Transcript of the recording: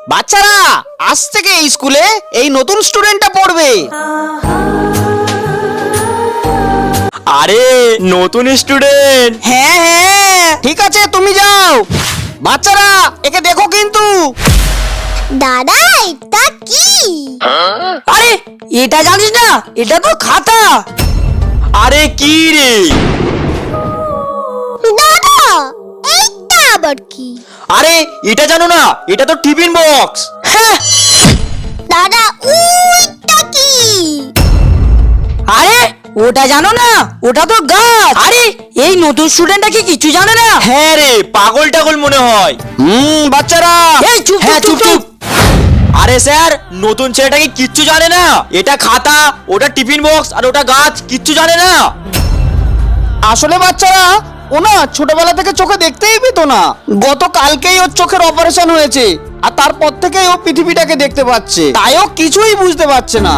বাচ্চারা, আজ থেকে এই স্কুলে এই নতুন স্টুডেন্টটা পড়বে। আরে নতুন স্টুডেন্ট। হ্যাঁ হ্যাঁ, ঠিক আছে তুমি যাও। বাচ্চারা, একে দেখো কিন্তু। দাদা এটা কি? আরে এটা জানিস না, এটা তো খাতা। আরে কি রে? দাদা এইটা আবার কি? আরে এটা জানো না, এটা তো টিফিন বক্স। হ্যাঁ, দাদা ওইটা কি? আরে ওটা জানো না, ওটা তো গাছ। আরে এই নতুন স্টুডেন্টটা কি কিছু জানে না? হ্যাঁ রে, পাগল টাগল মনে হয়। বাচ্চারা। এই চুপ হ্যাঁ চুপ চুপ। আরে স্যার, নতুন ছেলেটা কি কিচ্ছু জানে না? এটা খাতা, ওটা টিফিন বক্স, আর ওটা গাছ, কিচ্ছু জানে না। আসলে বাচ্চারা, ও না ছোটবেলা থেকে চোখে দেখতেই পেত না। গতকালকেই ওর চোখের অপারেশন হয়েছে, আর তারপর থেকেই ও পৃথিবীটাকে দেখতে পাচ্ছে, তাই ও কিছুই বুঝতে পারছে না।